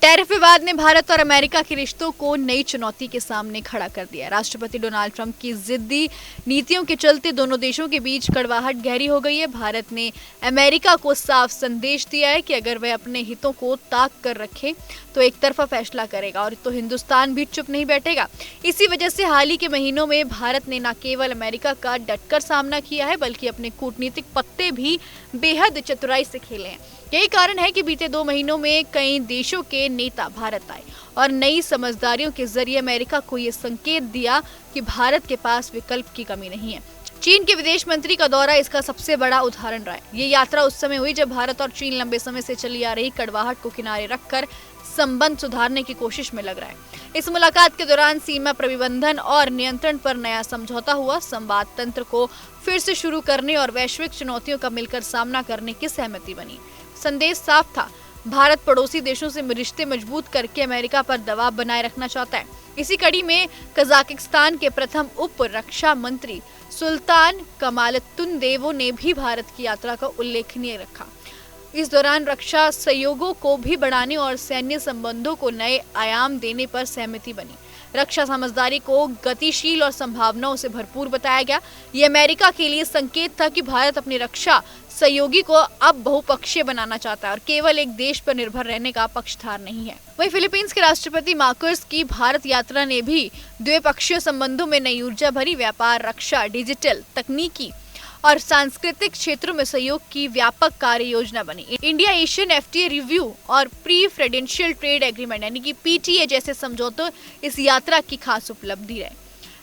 Tariff विवाद ने भारत और अमेरिका के रिश्तों को नई चुनौती के सामने खड़ा कर दिया। राष्ट्रपति डोनाल्ड ट्रंप की जिद्दी नीतियों के चलते दोनों देशों के बीच कड़वाहट गहरी हो गई है। भारत ने अमेरिका को साफ संदेश दिया है कि अगर वह अपने हितों को ताक कर रखे तो एक तरफा फैसला करेगा और तो हिंदुस्तान भी चुप नहीं बैठेगा। इसी वजह से हाल ही के महीनों में भारत ने न केवल अमेरिका का डटकर सामना किया है बल्कि अपने कूटनीतिक पत्ते भी बेहद चतुराई से खेले हैं। यही कारण है कि बीते 2 महीनों में कई देशों के नेता भारत आए और नई समझदारियों के जरिए अमेरिका को ये संकेत दिया कि भारत के पास विकल्प की कमी नहीं है। चीन के विदेश मंत्री का दौरा इसका सबसे बड़ा उदाहरण रहा है। ये यात्रा उस समय हुई जब भारत और चीन लंबे समय से चली आ रही कड़वाहट को किनारे रखकर संबंध सुधारने की कोशिश में लग रहा है। इस मुलाकात के दौरान सीमा प्रबंधन और नियंत्रण पर नया समझौता हुआ, संवाद तंत्र को फिर से शुरू करने और वैश्विक चुनौतियों का मिलकर सामना करने की सहमति बनी। संदेश साफ था, भारत पड़ोसी देशों से रिश्ते मजबूत करके अमेरिका पर दबाव बनाए रखना चाहता है। इसी कड़ी में कजाकिस्तान के प्रथम उप रक्षा मंत्री सुल्तान कमालतुनदेव ने भी भारत की यात्रा का उल्लेखनीय रखा। इस दौरान रक्षा सहयोगों को भी बढ़ाने और सैन्य संबंधों को नए आयाम देने पर सहमति बनी। रक्षा समझदारी को गतिशील और संभावनाओं से भरपूर बताया गया। ये अमेरिका के लिए संकेत था कि भारत अपनी रक्षा सहयोगी को अब बहुपक्षीय बनाना चाहता है और केवल एक देश पर निर्भर रहने का पक्षधार नहीं है। वहीं फिलीपींस के राष्ट्रपति मार्कोस की भारत यात्रा ने भी द्विपक्षीय संबंधों में नई ऊर्जा भरी। व्यापार, रक्षा, डिजिटल, तकनीकी और सांस्कृतिक क्षेत्रों में सहयोग की व्यापक कार्य योजना बनी। इंडिया एशियन एफटीए रिव्यू और प्रीफरेंशियल ट्रेड एग्रीमेंट यानी कि पीटीए जैसे समझौते इस यात्रा की खास उपलब्धि रहे।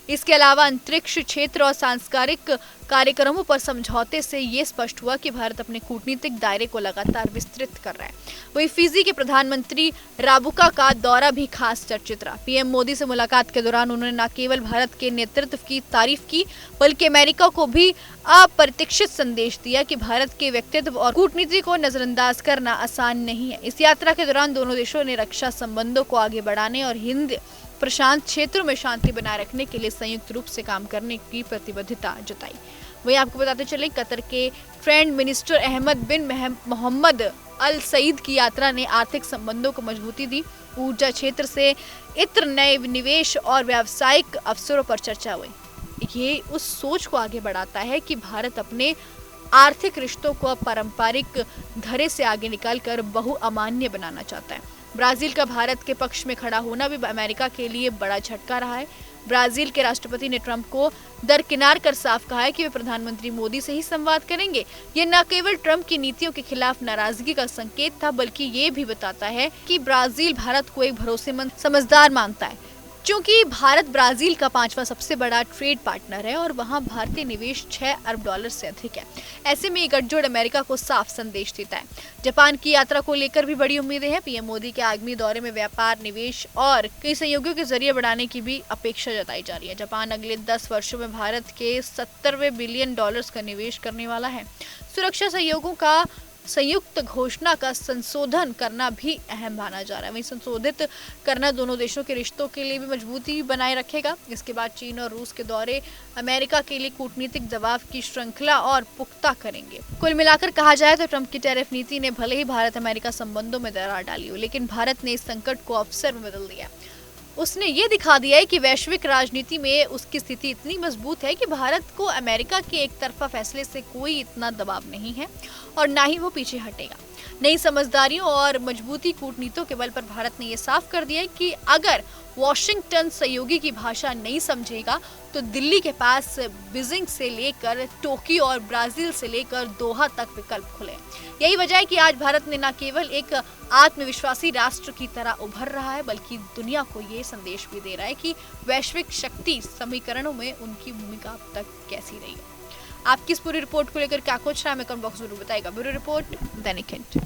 इसके अलावा अंतरिक्ष क्षेत्र और सांस्कृतिक कार्यक्रमों पर समझौते से ये स्पष्ट हुआ कि भारत अपने कूटनीतिक दायरे को लगातार विस्तृत कर रहा है। वहीं फिजी के प्रधानमंत्री राबुका का दौरा भी खास चर्चित रहा। पीएम मोदी से मुलाकात के दौरान उन्होंने न केवल भारत के नेतृत्व की तारीफ की बल्कि अमेरिका को भी अप्रत्याशित संदेश दिया कि भारत के व्यक्तित्व और कूटनीति को नजरअंदाज करना आसान नहीं है। इस यात्रा के दौरान दोनों देशों ने रक्षा संबंधों को आगे बढ़ाने और हिंद प्रशांत क्षेत्रों में शांति बनाए रखने के लिए संयुक्त रूप से काम करने की प्रतिबद्धता जताई। वहीं आपको बताते चले, कतर के ट्रेड मिनिस्टर अहमद बिन मोहम्मद अल सईद की यात्रा ने आर्थिक संबंधों को मजबूती दी। ऊर्जा क्षेत्र से इत्र नए निवेश और व्यावसायिक अवसरों पर चर्चा हुई। ये उस सोच को आगे बढ़ाता है कि भारत अपने आर्थिक रिश्तों को पारंपरिक धरे से आगे निकालकर बहुआमान्य बनाना चाहता है। ब्राजील का भारत के पक्ष में खड़ा होना भी अमेरिका के लिए बड़ा झटका रहा है। ब्राजील के राष्ट्रपति ने ट्रंप को दरकिनार कर साफ कहा है कि वे प्रधानमंत्री मोदी से ही संवाद करेंगे। ये न केवल ट्रंप की नीतियों के खिलाफ नाराजगी का संकेत था बल्कि ये भी बताता है कि ब्राजील भारत को एक भरोसेमंद समझदार मानता है। क्योंकि भारत ब्राजील का 5वां सबसे बड़ा ट्रेड पार्टनर है और वहां भारतीय निवेश $6 अरब से अधिक है। ऐसे में ये गठजोड़ अमेरिका को साफ संदेश देता है। जापान की यात्रा को लेकर भी बड़ी उम्मीदें हैं। पीएम मोदी के आगामी दौरे में व्यापार, निवेश और कई सहयोगियों के जरिए बढ़ाने की भी अपेक्षा जताई जा रही है। जापान अगले 10 वर्षों में भारत के $70 बिलियन का निवेश करने वाला है। सुरक्षा सहयोगों का संयुक्त घोषणा का संशोधन करना भी अहम माना जा रहा है। वहीं संशोधित करना दोनों देशों के रिश्तों के लिए भी मजबूती बनाए रखेगा। इसके बाद चीन और रूस के दौरे अमेरिका के लिए कूटनीतिक दबाव की श्रृंखला और पुख्ता करेंगे। कुल मिलाकर कहा जाए तो ट्रंप की टैरिफ नीति ने भले ही भारत अमेरिका संबंधों में दरार डाली हो, लेकिन भारत ने इस संकट को अवसर में बदल दिया। उसने ये दिखा दिया है कि वैश्विक राजनीति में उसकी स्थिति इतनी मजबूत है कि भारत को अमेरिका के एक तरफा फैसले से कोई इतना दबाव नहीं है और ना ही वो पीछे हटेगा। नई समझदारियों और मजबूती कूटनीतियों के बल पर भारत ने ये साफ कर दिया है कि अगर वॉशिंगटन सहयोगी की भाषा नहीं समझेगा तो दिल्ली के पास बीजिंग से लेकर टोक्यो और ब्राजील से लेकर दोहा तक विकल्प खुले। यही वजह है कि आज भारत ने न केवल एक आत्मविश्वासी राष्ट्र की तरह उभर रहा है बल्कि दुनिया को ये संदेश भी दे रहा है कि वैश्विक शक्ति समीकरणों में उनकी भूमिका अब तक कैसी रही है। आपकी इस पूरी रिपोर्ट को लेकर क्या कुछ रहा है, कमेंट बॉक्स जरूर बताएगा। ब्यूरो रिपोर्ट, दैनिक हिंट।